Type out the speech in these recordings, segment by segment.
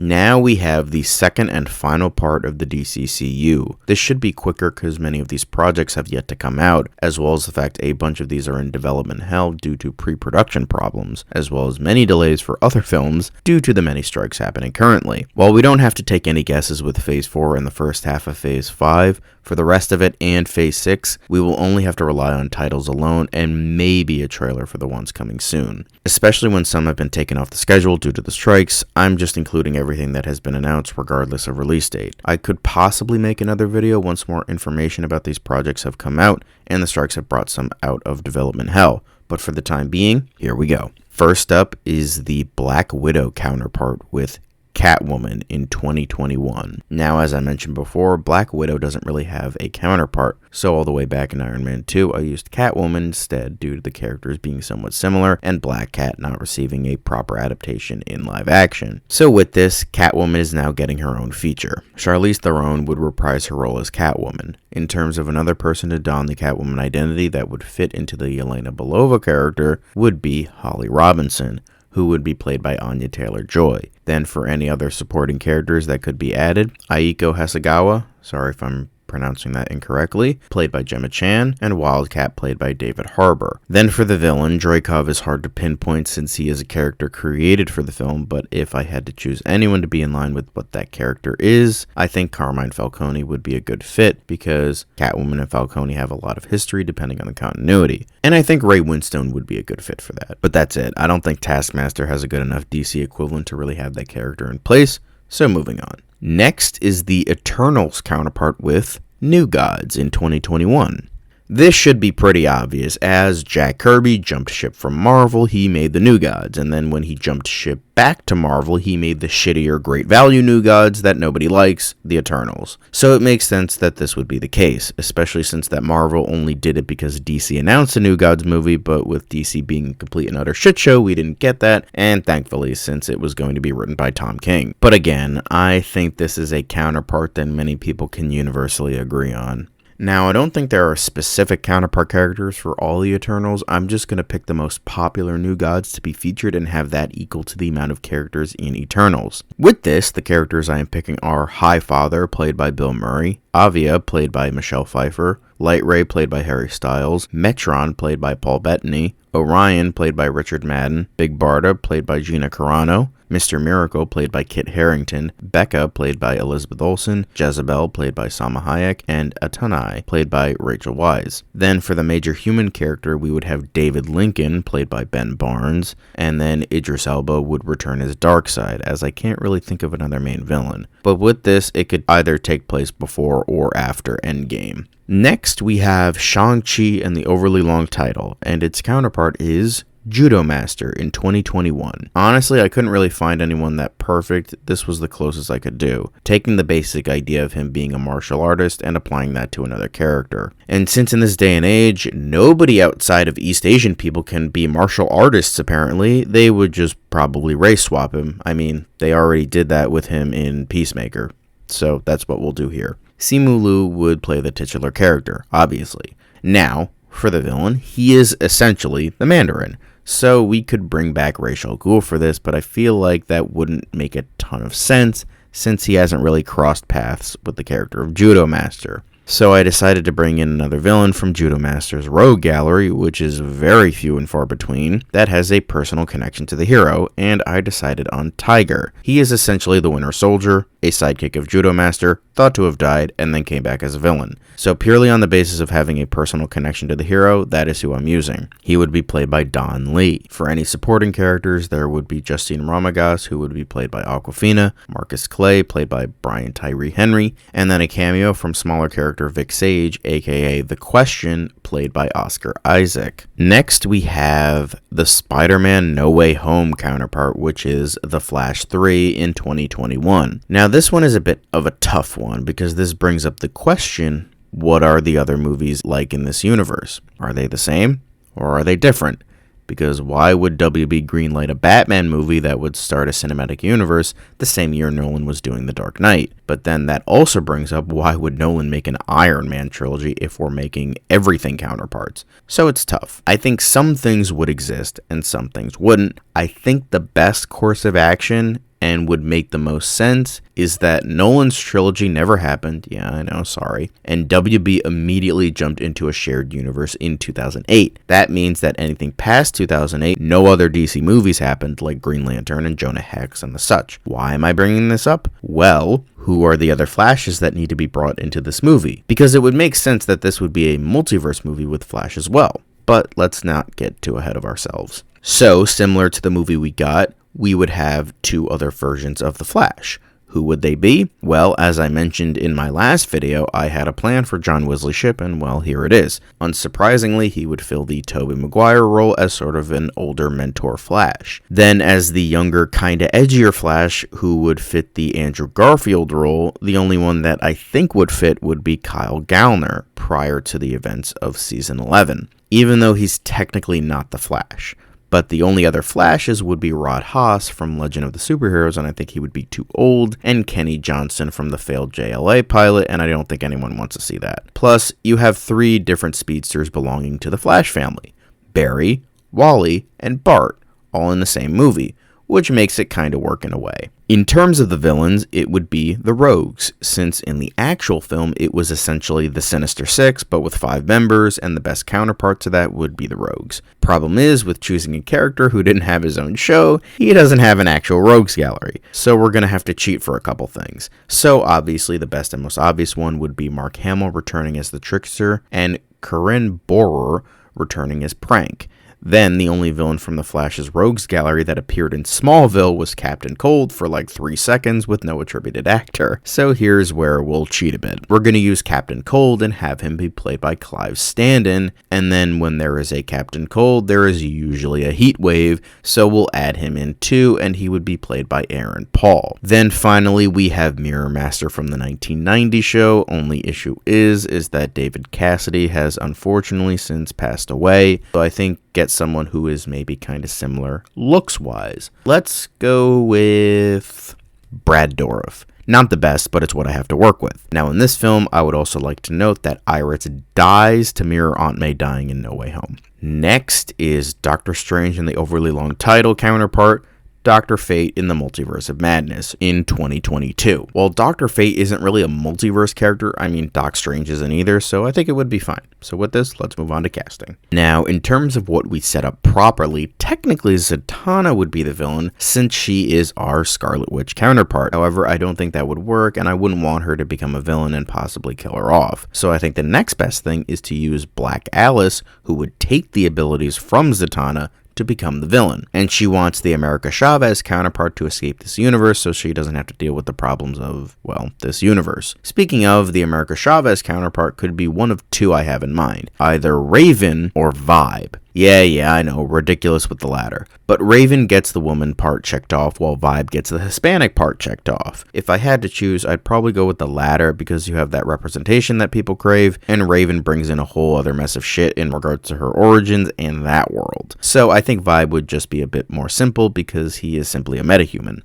Now we have the second and final part of the DCCU. This should be quicker because many of these projects have yet to come out, as well as the fact a bunch of these are in development hell due to pre-production problems, as well as many delays for other films due to the many strikes happening currently. While we don't have to take any guesses with Phase 4 and the first half of Phase 5, for the rest of it and Phase 6, we will only have to rely on titles alone and maybe a trailer for the ones coming soon. Especially when some have been taken off the schedule due to the strikes, I'm just including everything that has been announced regardless of release date. I could possibly make another video once more information about these projects have come out and the strikes have brought some out of development hell, but for the time being, here we go. First up is the Black Widow counterpart with Catwoman in 2021. Now, as I mentioned before, Black Widow doesn't really have a counterpart, so all the way back in Iron Man 2, I used Catwoman instead due to the characters being somewhat similar and Black Cat not receiving a proper adaptation in live action. So with this, Catwoman is now getting her own feature. Charlize Theron would reprise her role as Catwoman. In terms of another person to don the Catwoman identity that would fit into the Yelena Belova character would be Holly Robinson, who would be played by Anya Taylor-Joy. Then for any other supporting characters that could be added, Aiko Hasegawa, sorry if I'm pronouncing that incorrectly, played by Gemma Chan, and Wildcat, played by David Harbour. Then for the villain, Dreykov is hard to pinpoint since he is a character created for the film, but if I had to choose anyone to be in line with what that character is, I think Carmine Falcone would be a good fit because Catwoman and Falcone have a lot of history depending on the continuity. And I think Ray Winstone would be a good fit for that. But that's it. I don't think Taskmaster has a good enough DC equivalent to really have that character in place, so moving on. Next is the Eternals counterpart with New Gods in 2021. This should be pretty obvious, as Jack Kirby jumped ship from Marvel, he made the New Gods, and then when he jumped ship back to Marvel, he made the shittier Great Value New Gods that nobody likes, the Eternals. So it makes sense that this would be the case, especially since that Marvel only did it because DC announced a New Gods movie, but with DC being a complete and utter shit show, we didn't get that, and thankfully, since it was going to be written by Tom King. But again, I think this is a counterpart that many people can universally agree on. Now, I don't think there are specific counterpart characters for all the Eternals. I'm just going to pick the most popular New Gods to be featured and have that equal to the amount of characters in Eternals. With this, the characters I am picking are Highfather, played by Bill Murray, Avia, played by Michelle Pfeiffer, Light Ray, played by Harry Styles, Metron, played by Paul Bettany, Orion, played by Richard Madden, Big Barda, played by Gina Carano, Mr. Miracle, played by Kit Harington, Becca, played by Elizabeth Olsen, Jezebel, played by Salma Hayek, and Atanai, played by Rachel Weisz. Then for the major human character, we would have David Lincoln, played by Ben Barnes, and then Idris Elba would return as Darkseid, as I can't really think of another main villain. But with this, it could either take place before or after Endgame. Next, we have Shang-Chi and the overly long title, and its counterpart is Judo Master in 2021. Honestly, I couldn't really find anyone that perfect. This was the closest I could do, taking the basic idea of him being a martial artist and applying that to another character. And since in this day and age, nobody outside of East Asian people can be martial artists apparently, they would just probably race swap him. I mean, they already did that with him in Peacemaker, so that's what we'll do here. Simu Liu would play the titular character, obviously. Now, for the villain, he is essentially the Mandarin. So we could bring back Ra's al Ghul for this, but I feel like that wouldn't make a ton of sense since he hasn't really crossed paths with the character of Judo Master. So I decided to bring in another villain from Judo Master's Rogue Gallery, which is very few and far between, that has a personal connection to the hero, and I decided on Tiger. He is essentially the Winter Soldier, a sidekick of Judo Master, thought to have died, and then came back as a villain. So purely on the basis of having a personal connection to the hero, that is who I'm using. He would be played by Don Lee. For any supporting characters, there would be Justine Ramagas, who would be played by Awkwafina, Marcus Clay, played by Brian Tyree Henry, and then a cameo from smaller character Vic Sage, aka The Question, played by Oscar Isaac. Next, we have the Spider-Man No Way Home counterpart, which is The Flash 3 in 2021. Now, this one is a bit of a tough one because this brings up the question, what are the other movies like in this universe? Are they the same or are they different? Because why would WB greenlight a Batman movie that would start a cinematic universe the same year Nolan was doing The Dark Knight? But then that also brings up, why would Nolan make an Iron Man trilogy if we're making everything counterparts? So it's tough. I think some things would exist and some things wouldn't. I think the best course of action and would make the most sense is that Nolan's trilogy never happened, yeah, I know, sorry, and WB immediately jumped into a shared universe in 2008. That means that anything past 2008, no other DC movies happened, like Green Lantern and Jonah Hex and the such. Why am I bringing this up? Well, who are the other Flashes that need to be brought into this movie? Because it would make sense that this would be a multiverse movie with Flash as well. But let's not get too ahead of ourselves. So, similar to the movie we got, we would have two other versions of the Flash. Who would they be? Well, as I mentioned in my last video, I had a plan for John Wesley Shipp, and well, here it is. Unsurprisingly, he would fill the Tobey Maguire role as sort of an older mentor Flash. Then as the younger, kinda edgier Flash, who would fit the Andrew Garfield role, the only one that I think would fit would be Kyle Gallner, prior to the events of Season 11, even though he's technically not the Flash. But the only other Flashes would be Rod Haas from Legend of the Superheroes, and I think he would be too old, and Kenny Johnson from the failed JLA pilot, and I don't think anyone wants to see that. Plus, you have 3 different speedsters belonging to the Flash family: Barry, Wally, and Bart, all in the same movie, which makes it kind of work in a way. In terms of the villains, it would be the Rogues, since in the actual film it was essentially the Sinister Six, but with 5 members, and the best counterpart to that would be the Rogues. Problem is, with choosing a character who didn't have his own show, he doesn't have an actual Rogues gallery, so we're gonna have to cheat for a couple things. So obviously the best and most obvious one would be Mark Hamill returning as the Trickster, and Corinne Bohrer returning as Prank. Then, the only villain from the Flash's Rogues Gallery that appeared in Smallville was Captain Cold for like 3 seconds with no attributed actor. So here's where we'll cheat a bit. We're going to use Captain Cold and have him be played by Clive Standen, and then when there is a Captain Cold, there is usually a heat wave, so we'll add him in too, and he would be played by Aaron Paul. Then finally, we have Mirror Master from the 1990 show. Only issue is that David Cassidy has unfortunately since passed away, so I think get someone who is maybe kind of similar looks-wise. Let's go with Brad Dourif. Not the best, but it's what I have to work with. Now, in this film, I would also like to note that Iris dies to mirror Aunt May dying in No Way Home. Next is Doctor Strange in the overly long title counterpart, Dr. Fate in the Multiverse of Madness in 2022. While Dr. Fate isn't really a multiverse character, I mean Doc Strange isn't either, so I think it would be fine. So with this, let's move on to casting. Now, in terms of what we set up properly, technically Zatanna would be the villain since she is our Scarlet Witch counterpart. However, I don't think that would work, and I wouldn't want her to become a villain and possibly kill her off. So I think the next best thing is to use Black Alice, who would take the abilities from Zatanna to become the villain, and she wants the America Chavez counterpart to escape this universe so she doesn't have to deal with the problems of, well, this universe. Speaking of, the America Chavez counterpart could be one of 2 I have in mind, either Raven or Vibe. Yeah, I know, ridiculous with the latter. But Raven gets the woman part checked off, while Vibe gets the Hispanic part checked off. If I had to choose, I'd probably go with the latter because you have that representation that people crave, and Raven brings in a whole other mess of shit in regards to her origins and that world. So I think Vibe would just be a bit more simple because he is simply a metahuman.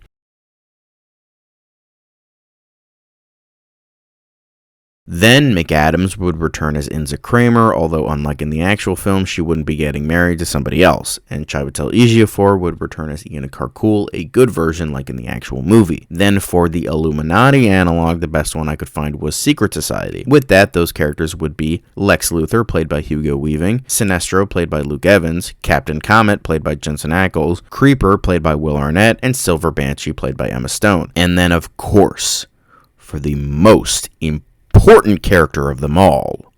Then McAdams would return as Inza Kramer, although unlike in the actual film, she wouldn't be getting married to somebody else. And Chiwetel Ejiofor would return as Ian Karkul, a good version like in the actual movie. Then for the Illuminati analog, the best one I could find was Secret Society. With that, those characters would be Lex Luthor, played by Hugo Weaving, Sinestro, played by Luke Evans, Captain Comet, played by Jensen Ackles, Creeper, played by Will Arnett, and Silver Banshee, played by Emma Stone. And then, of course, for the most important character of them all,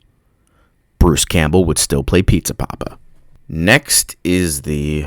Bruce Campbell would still play Pizza Papa. Next is the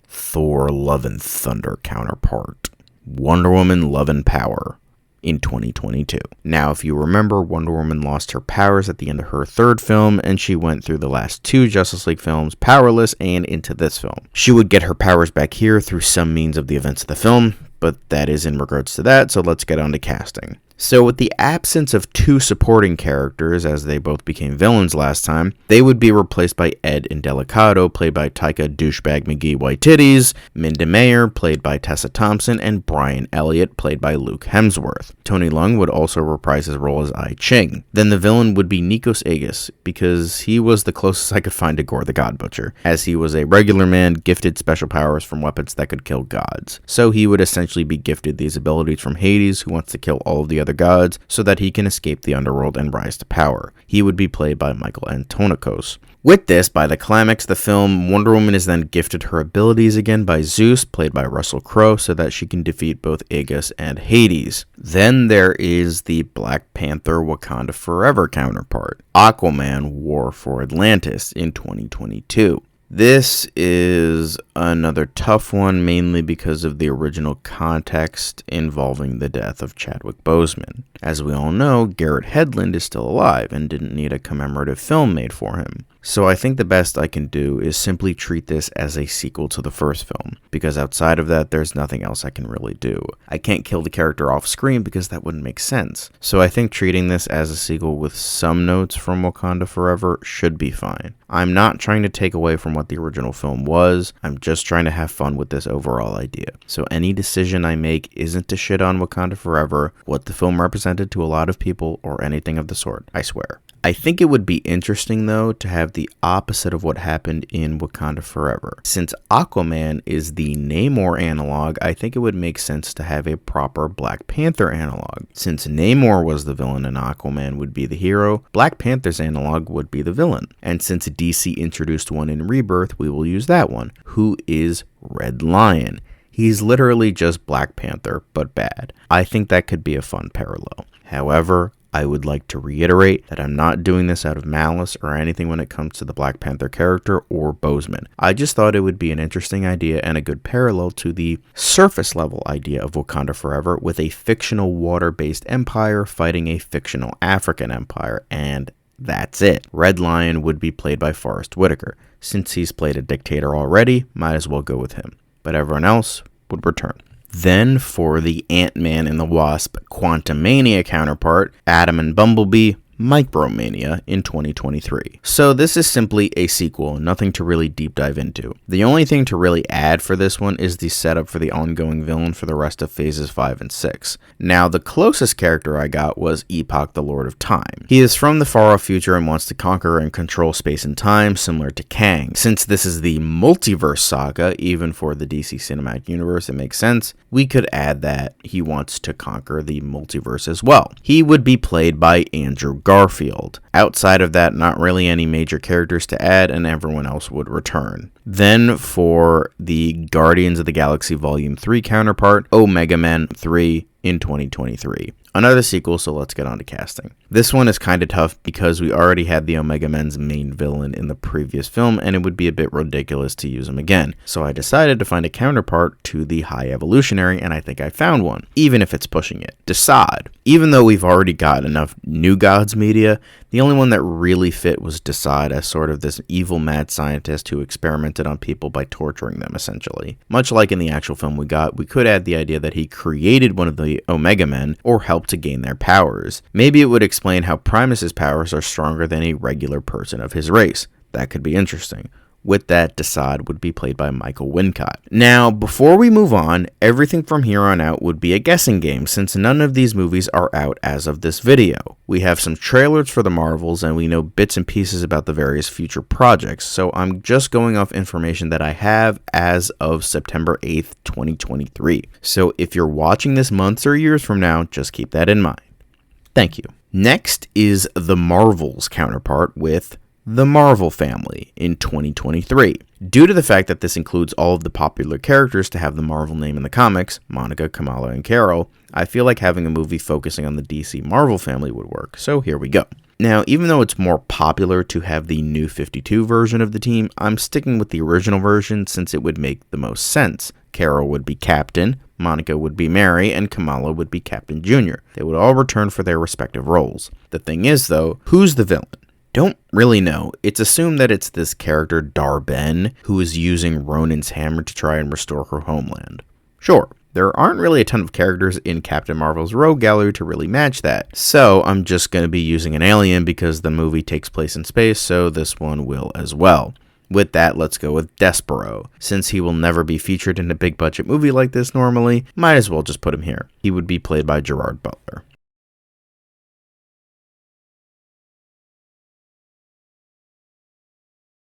Thor Love and Thunder counterpart, Wonder Woman Love and Power in 2022. Now, if you remember, Wonder Woman lost her powers at the end of her 3rd film, and she went through the last 2 Justice League films powerless and into this film. She would get her powers back here through some means of the events of the film. But that is in regards to that, so let's get on to casting. So with the absence of two supporting characters, as they both became villains last time, they would be replaced by Ed Indelicado, played by Taika Douchebag McGee White Titties, Minda Meyer, played by Tessa Thompson, and Brian Elliott, played by Luke Hemsworth. Tony Leung would also reprise his role as I Ching. Then the villain would be Nikos Aegis, because he was the closest I could find to Gore the God Butcher, as he was a regular man gifted special powers from weapons that could kill gods. So he would essentially be gifted these abilities from Hades, who wants to kill all of the other gods so that he can escape the underworld and rise to power. He would be played by Michael Antonikos. With this, by the climax of the film, Wonder Woman is then gifted her abilities again by Zeus, played by Russell Crowe, so that she can defeat both Aegis and Hades. Then there is the Black Panther Wakanda Forever counterpart, Aquaman War for Atlantis in 2022. This is another tough one, mainly because of the original context involving the death of Chadwick Boseman. As we all know, Garrett Hedlund is still alive and didn't need a commemorative film made for him. So I think the best I can do is simply treat this as a sequel to the first film, because outside of that, there's nothing else I can really do. I can't kill the character off screen because that wouldn't make sense. So I think treating this as a sequel with some notes from Wakanda Forever should be fine. I'm not trying to take away from what the original film was, I'm just trying to have fun with this overall idea. So any decision I make isn't to shit on Wakanda Forever, what the film represented to a lot of people, or anything of the sort, I swear. I think it would be interesting, though, to have the opposite of what happened in Wakanda Forever. Since Aquaman is the Namor analog, I think it would make sense to have a proper Black Panther analog. Since Namor was the villain and Aquaman would be the hero, Black Panther's analog would be the villain. And since DC introduced one in Rebirth, we will use that one, who is Red Lion. He's literally just Black Panther, but bad. I think that could be a fun parallel. However, I would like to reiterate that I'm not doing this out of malice or anything when it comes to the Black Panther character or Boseman. I just thought it would be an interesting idea and a good parallel to the surface level idea of Wakanda Forever, with a fictional water-based empire fighting a fictional African empire, and that's it. Red Lion would be played by Forrest Whitaker. Since he's played a dictator already, might as well go with him. But everyone else would return. Then for the Ant-Man and the Wasp Quantumania counterpart, Adam and Bumblebee Micromania in 2023. So this is simply a sequel, nothing to really deep dive into. The only thing to really add for this one is the setup for the ongoing villain for the rest of phases 5 and 6. Now, the closest character I got was Epoch the Lord of Time. He is from the far-off future and wants to conquer and control space and time, similar to Kang. Since this is the Multiverse saga, even for the DC Cinematic Universe, it makes sense. We could add that he wants to conquer the multiverse as well. He would be played by Andrew Garfield. Outside of that, not really any major characters to add, and everyone else would return. Then for the Guardians of the Galaxy Volume 3 counterpart, Omega Men 3 in 2023. Another sequel, so let's get on to casting. This one is kind of tough because we already had the Omega Men's main villain in the previous film, and it would be a bit ridiculous to use him again. So I decided to find a counterpart to the High Evolutionary, and I think I found one, even if it's pushing it. Desaad. Even though we've already got enough New Gods media, the only one that really fit was Desaad as sort of this evil mad scientist who experimented on people by torturing them, essentially. Much like in the actual film we got, we could add the idea that he created one of the Omega Men or helped to gain their powers. Maybe it would explain how Primus's powers are stronger than a regular person of his race. That could be interesting. With that, Desaad would be played by Michael Wincott. Now, before we move on, everything from here on out would be a guessing game, since none of these movies are out as of this video. We have some trailers for the Marvels, and we know bits and pieces about the various future projects, so I'm just going off information that I have as of September 8th, 2023. So if you're watching this months or years from now, just keep that in mind. Thank you. Next is the Marvels counterpart with The Marvel Family in 2023. Due to the fact that this includes all of the popular characters to have the Marvel name in the comics, Monica, Kamala, and Carol, I feel like having a movie focusing on the DC Marvel family would work, so here we go. Now, even though it's more popular to have the New 52 version of the team, I'm sticking with the original version since it would make the most sense. Carol would be Captain, Monica would be Mary, and Kamala would be Captain Jr. They would all return for their respective roles. The thing is, though, who's the villain? Don't really know. It's assumed that it's this character Dar-Ben, who is using Ronin's hammer to try and restore her homeland. Sure, There aren't really a ton of characters in Captain Marvel's Rogue Gallery to really match that, so I'm just going to be using an alien because the movie takes place in space, so this one will as well. With that, let's go with Despero. Since he will never be featured in a big budget movie like this normally, might as well just put him here. He would be played by Gerard Butler.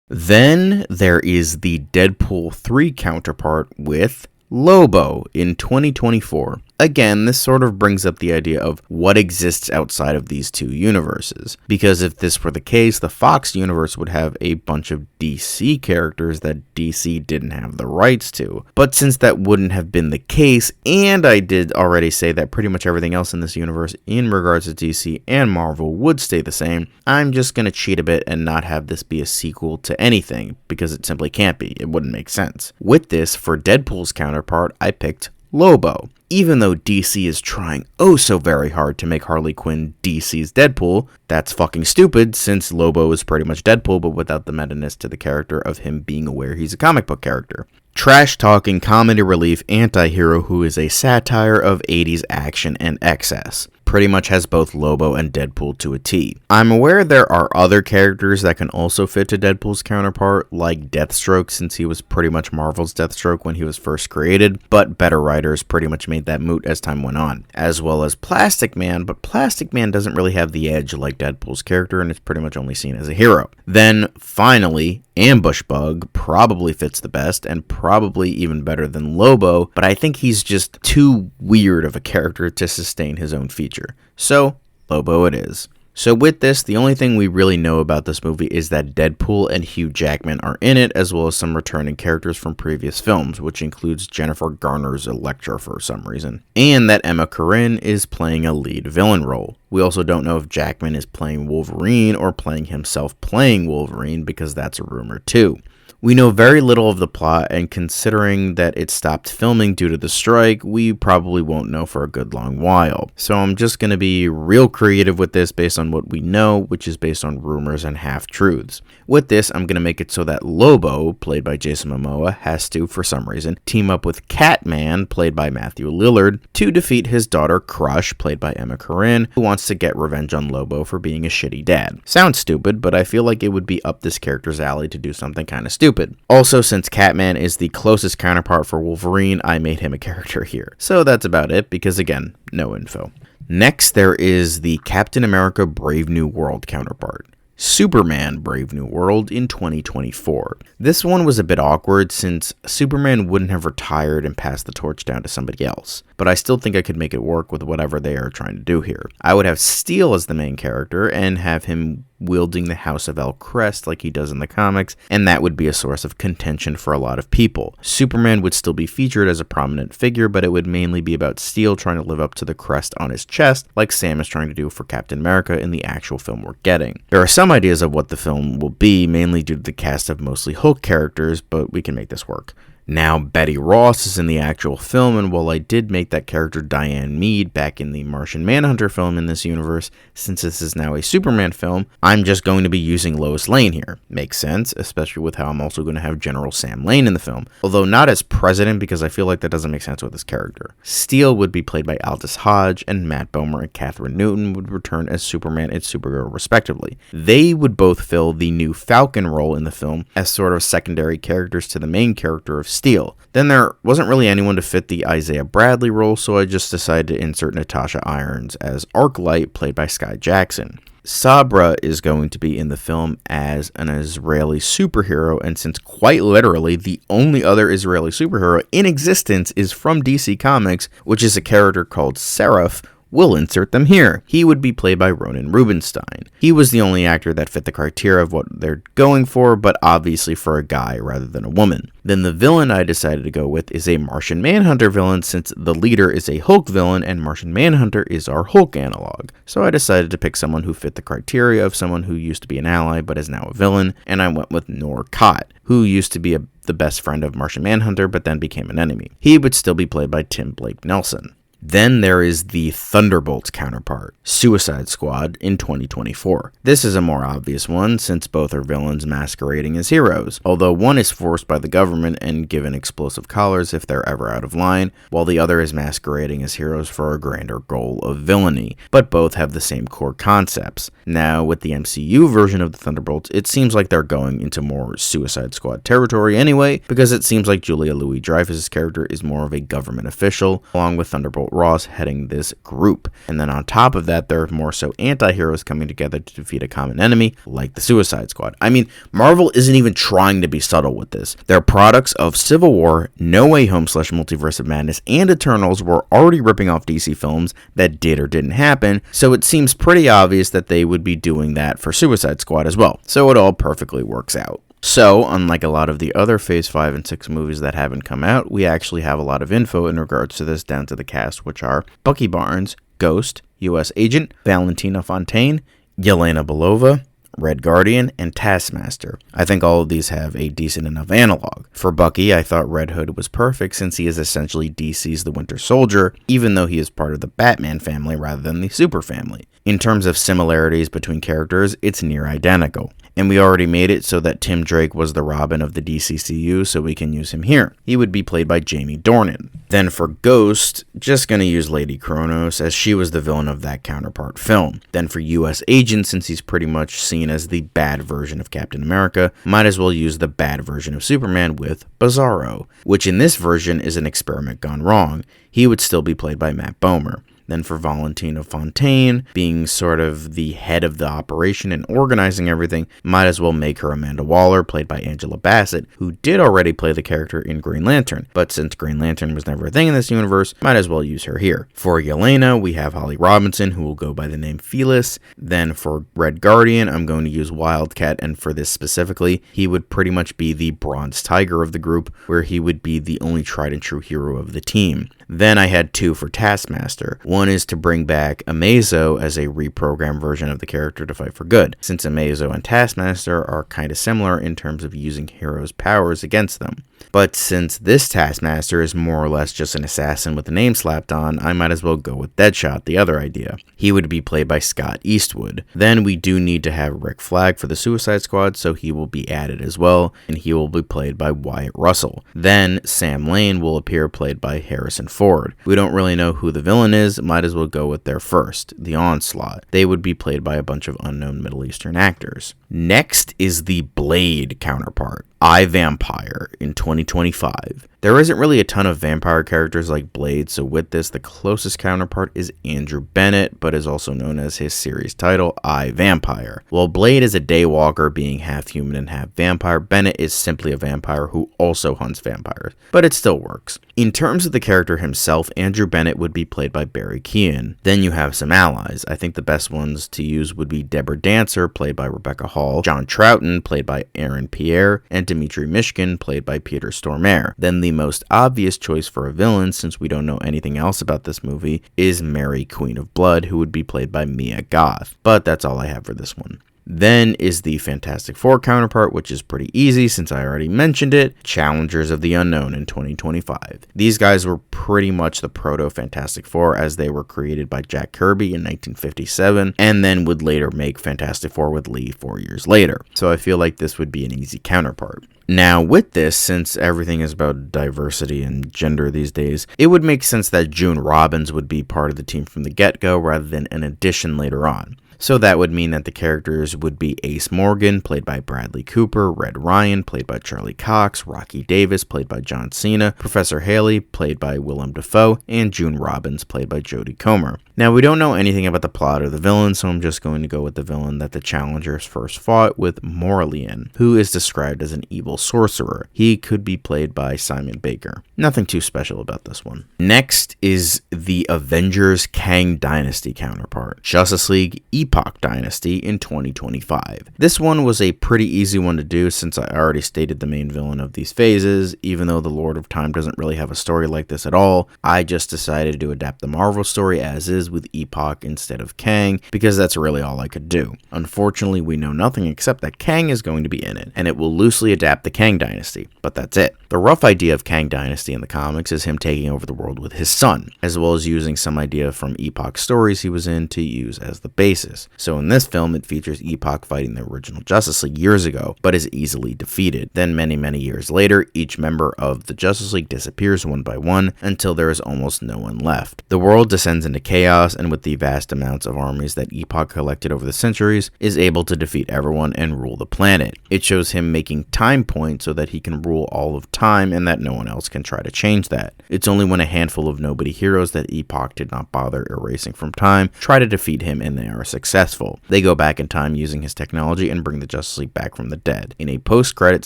Then there is the Deadpool 3 counterpart with Lobo in 2024. Again, this sort of brings up the idea of what exists outside of these two universes. Because if this were the case, the Fox universe would have a bunch of DC characters that DC didn't have the rights to. But since that wouldn't have been the case, and I did already say that pretty much everything else in this universe in regards to DC and Marvel would stay the same, I'm just going to cheat a bit and not have this be a sequel to anything, because it simply can't be. It wouldn't make sense. With this, for Deadpool's counterpart, I picked Lobo. Even though DC is trying oh so very hard to make Harley Quinn DC's Deadpool, that's fucking stupid since Lobo is pretty much Deadpool but without the meta-ness to the character of him being aware he's a comic book character. Trash-talking comedy relief anti-hero who is a satire of 80s action and excess. Pretty much has both Lobo and Deadpool to a T. I'm aware there are other characters that can also fit to Deadpool's counterpart, like Deathstroke, since he was pretty much Marvel's Deathstroke when he was first created, but better writers pretty much made that moot as time went on. As well as Plastic Man, but Plastic Man doesn't really have the edge like Deadpool's character, and it's pretty much only seen as a hero. Then, finally, Ambush Bug probably fits the best, and probably even better than Lobo, but I think he's just too weird of a character to sustain his own feature. So, Lobo it is. So with this, the only thing we really know about this movie is that Deadpool and Hugh Jackman are in it, as well as some returning characters from previous films, which includes Jennifer Garner's Elektra for some reason, and that Emma Corrin is playing a lead villain role. We also don't know if Jackman is playing Wolverine or playing himself playing Wolverine, because that's a rumor too. We know very little of the plot, and considering that it stopped filming due to the strike, we probably won't know for a good long while. So I'm just going to be real creative with this based on what we know, which is based on rumors and half-truths. With this, I'm going to make it so that Lobo, played by Jason Momoa, has to, for some reason, team up with Catman, played by Matthew Lillard, to defeat his daughter Crush, played by Emma Corrin, who wants to get revenge on Lobo for being a shitty dad. Sounds stupid, but I feel like it would be up this character's alley to do something kind of stupid. Also, since Catman is the closest counterpart for Wolverine, I made him a character here. So that's about it, because again, no info. Next, there is the Captain America Brave New World counterpart. Superman Brave New World in 2024. This one was a bit awkward since Superman wouldn't have retired and passed the torch down to somebody else, but I still think I could make it work with whatever they are trying to do here. I would have Steel as the main character and have him wielding the House of El crest like he does in the comics, and that would be a source of contention for a lot of people. Superman would still be featured as a prominent figure, but it would mainly be about Steel trying to live up to the crest on his chest, like Sam is trying to do for Captain America in the actual film we're getting. There are some ideas of what the film will be, mainly due to the cast of mostly Hulk characters, but we can make this work. Now, Betty Ross is in the actual film, and while I did make that character Diane Mead back in the Martian Manhunter film in this universe, since this is now a Superman film, I'm just going to be using Lois Lane here. Makes sense, especially with how I'm also going to have General Sam Lane in the film, although not as president because I feel like that doesn't make sense with this character. Steel would be played by Aldous Hodge, and Matt Bomer and Catherine Newton would return as Superman and Supergirl respectively. They would both fill the new Falcon role in the film as sort of secondary characters to the main character of Steel. Then there wasn't really anyone to fit the Isaiah Bradley role, so I just decided to insert Natasha Irons as Arclight, played by Sky Jackson. Sabra is going to be in the film as an Israeli superhero, and since quite literally the only other Israeli superhero in existence is from DC Comics, which is a character called Seraph, we'll insert them here. He would be played by Ronan Rubinstein. He was the only actor that fit the criteria of what they're going for, but obviously for a guy rather than a woman. Then the villain I decided to go with is a Martian Manhunter villain, since the leader is a Hulk villain and Martian Manhunter is our Hulk analog. So I decided to pick someone who fit the criteria of someone who used to be an ally but is now a villain, and I went with Noor Kott, who used to be the best friend of Martian Manhunter but then became an enemy. He would still be played by Tim Blake Nelson. Then there is the Thunderbolts counterpart, Suicide Squad, in 2024. This is a more obvious one since both are villains masquerading as heroes, although one is forced by the government and given explosive collars if they're ever out of line, while the other is masquerading as heroes for a grander goal of villainy, but both have the same core concepts. Now, with the MCU version of the Thunderbolts, it seems like they're going into more Suicide Squad territory anyway, because it seems like Julia Louis-Dreyfus' character is more of a government official, along with Thunderbolt Ross heading this group. And then on top of that, there are more so anti-heroes coming together to defeat a common enemy, like the Suicide Squad. I mean, Marvel isn't even trying to be subtle with this. They're products of Civil War, No Way Home / Multiverse of Madness, and Eternals were already ripping off DC films that did or didn't happen, so it seems pretty obvious that they would be doing that for Suicide Squad as well. So it all perfectly works out. So, unlike a lot of the other Phase 5 and 6 movies that haven't come out, we actually have a lot of info in regards to this down to the cast, which are Bucky Barnes, Ghost, U.S. Agent, Valentina Fontaine, Yelena Belova, Red Guardian, and Taskmaster. I think all of these have a decent enough analog. For Bucky, I thought Red Hood was perfect since he is essentially DC's The Winter Soldier, even though he is part of the Batman family rather than the Super family. In terms of similarities between characters, it's near identical. And we already made it so that Tim Drake was the Robin of the DCCU, so we can use him here. He would be played by Jamie Dornan. Then for Ghost, just gonna use Lady Kronos, as she was the villain of that Counterpart film. Then for U.S. Agent, since he's pretty much seen as the bad version of Captain America, might as well use the bad version of Superman with Bizarro, which in this version is an experiment gone wrong. He would still be played by Matt Bomer. Then for Valentina Fontaine, being sort of the head of the operation and organizing everything, might as well make her Amanda Waller, played by Angela Bassett, who did already play the character in Green Lantern, but since Green Lantern was never a thing in this universe, might as well use her here. For Yelena, we have Holly Robinson, who will go by the name Phyllis. Then for Red Guardian, I'm going to use Wildcat, and for this specifically, he would pretty much be the Bronze Tiger of the group, where he would be the only tried and true hero of the team. Then I had two for Taskmaster. One is to bring back Amazo as a reprogrammed version of the character to fight for good, since Amazo and Taskmaster are kind of similar in terms of using heroes' powers against them. But since this Taskmaster is more or less just an assassin with a name slapped on, I might as well go with Deadshot, the other idea. He would be played by Scott Eastwood. Then we do need to have Rick Flag for the Suicide Squad, so he will be added as well, and he will be played by Wyatt Russell. Then Sam Lane will appear, played by Harrison Ford. We don't really know who the villain is, might as well go with their first, the Onslaught. They would be played by a bunch of unknown Middle Eastern actors. Next is the Blade counterpart, iVampire, in 2025. There isn't really a ton of vampire characters like Blade, so with this, the closest counterpart is Andrew Bennett, but is also known as his series title, iVampire. While Blade is a daywalker, being half human and half vampire, Bennett is simply a vampire who also hunts vampires, but it still works. In terms of the character himself, Andrew Bennett would be played by Barry Keoghan. Then you have some allies. I think the best ones to use would be Deborah Dancer, played by Rebecca Hall, John Troughton, played by Aaron Pierre, and Dmitry Mishkin, played by Peter Stormare. Then the most obvious choice for a villain, since we don't know anything else about this movie, is Mary, Queen of Blood, who would be played by Mia Goth. But that's all I have for this one. Then is the Fantastic Four counterpart, which is pretty easy since I already mentioned it, Challengers of the Unknown in 2025. These guys were pretty much the proto-Fantastic Four, as they were created by Jack Kirby in 1957, and then would later make Fantastic Four with Lee 4 years later. So I feel like this would be an easy counterpart. Now, with this, since everything is about diversity and gender these days, it would make sense that June Robbins would be part of the team from the get-go rather than an addition later on. So that would mean that the characters would be Ace Morgan, played by Bradley Cooper, Red Ryan, played by Charlie Cox, Rocky Davis, played by John Cena, Professor Haley, played by Willem Dafoe, and June Robbins, played by Jodie Comer. Now, we don't know anything about the plot or the villain, so I'm just going to go with the villain that the Challengers first fought with, Morlien, who is described as an evil sorcerer. He could be played by Simon Baker. Nothing too special about this one. Next is the Avengers Kang Dynasty counterpart, Justice League, Epoch Dynasty in 2025. This one was a pretty easy one to do since I already stated the main villain of these phases. Even though the Lord of Time doesn't really have a story like this at all, I just decided to adapt the Marvel story as is with Epoch instead of Kang, because that's really all I could do. Unfortunately, we know nothing except that Kang is going to be in it, and it will loosely adapt the Kang Dynasty, but that's it. The rough idea of Kang Dynasty in the comics is him taking over the world with his son, as well as using some idea from Epoch stories he was in to use as the basis. So in this film, it features Epoch fighting the original Justice League years ago, but is easily defeated. Then many years later, each member of the Justice League disappears one by one until there is almost no one left. The world descends into chaos, and with the vast amounts of armies that Epoch collected over the centuries, is able to defeat everyone and rule the planet. It shows him making time points so that he can rule all of time and that no one else can try to change that. It's only when a handful of nobody heroes that Epoch did not bother erasing from time try to defeat him, and they are successful. They go back in time using his technology and bring the Justice League back from the dead. In a post-credit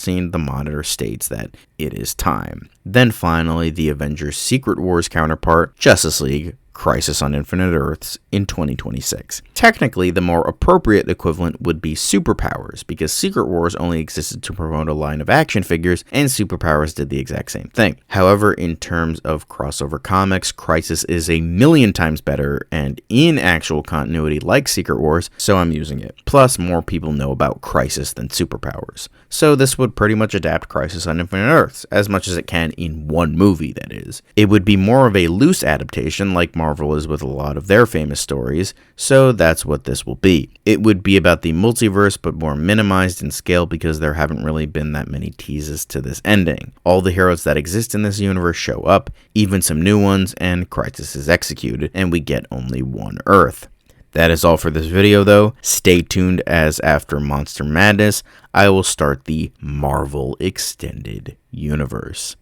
scene, the Monitor states that it is time. Then finally, the Avengers Secret Wars counterpart, Justice League Crisis on Infinite Earths in 2026. Technically, the more appropriate equivalent would be Superpowers, because Secret Wars only existed to promote a line of action figures, and Superpowers did the exact same thing. However, in terms of crossover comics, Crisis is a million times better and in actual continuity like Secret Wars, so I'm using it. Plus, more people know about Crisis than Superpowers. So this would pretty much adapt Crisis on Infinite Earths, as much as it can in one movie, that is. It would be more of a loose adaptation like Marvel is with a lot of their famous stories, so that's what this will be. It would be about the multiverse, but more minimized in scale because there haven't really been that many teases to this ending. All the heroes that exist in this universe show up, even some new ones, and Crisis is executed, and we get only one Earth. That is all for this video though. Stay tuned, as after Monster Madness, I will start the Marvel Extended Universe.